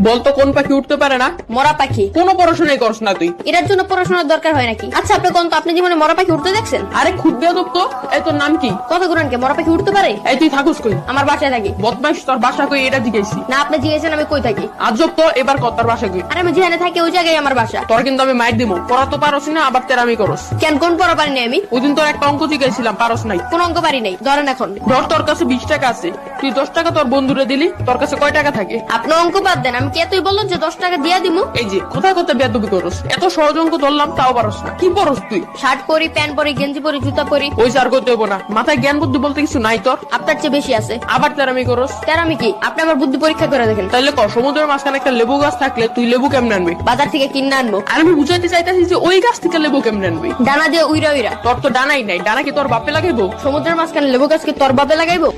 বলতো কোন পাখি উঠতে পারে না? মরা পাখি। কোনো পড়াশোনাই করছ না তুই। এটার জন্য পড়াশোনার দরকার হয় নাকি? আচ্ছা আপনি কোন তো আপনি জীবনে মরা পাখি উঠতে দেখছেন? আরে খুব বেয়াদব তো। এই তোর নাম কি? কত গুরানকে মরা পাখি উঠতে পারে? এই তুই থাকুস কই? আমার বাসায় থাকি। বদমাইশ, তোর বাসা কই এটা জিজ্ঞেসি। না আপনি জিজ্ঞেসেন আমি কই থাকি। আজব তো, এবার কত তোর বাসা কই? আরে আমি যেখানে থাকি ওই জায়গায় আমার বাসা। তোর কিন্তু আমি মাইর দিমু। পড়া তো পারস না, আবার তেরামি করস। কেন কোন পড়া পারি নাই আমি? ওই দিন তোর একটা অঙ্ক জিজ্ঞাসিলাম, পারস নাই। কোন অঙ্ক পারি নাই ধরেন এখন। ধর তোর কাছে 20 টাকা আছে, তুই 10 টাকা তোর বন্ধুরে দিলি, তোর কাছে কয় টাকা থাকে? আপনি অঙ্ক বাদ দেন, আমি কে তুই বললো যে 10 টাকা দিয়া দিমু? এই যে কোথায় কোথায় বেয়াদবি করস, এত সহজ অঙ্ক ধরলাম তাও পারস না। কি পড়স তুই? শার্ট পরি, প্যান্ট পরি, গেঞ্জি পরি, জুতা পরি। ওই সার করতে হইব না, মাথায় জ্ঞান বুদ্ধি বলতে কিছু নাই তোর। আপনার চেয়ে বেশি আছে। আবার তেরামি করস। তার আমি কি? আপনি আমার বুদ্ধি পরীক্ষা করে দেখেন। তাইলে ক, সমুদ্রের মাঝখানে একটা লেবু গাছ থাকলে তুই লেবু কেমনে আনবি? বাজার থেকে কিনে আনবো। আর আমি বুঝাইতে চাইতেছি যে ওই গাছ থেকে লেবু কেমনে আনবি। ডানা দিয়ে উইরা উইরা। তোর তো ডানাই নাই, ডানা কি তোর বাপে লাগাইবো? সমুদ্রের মাঝখানে লেবু গাছকে তোর বাপে লাগাইবো?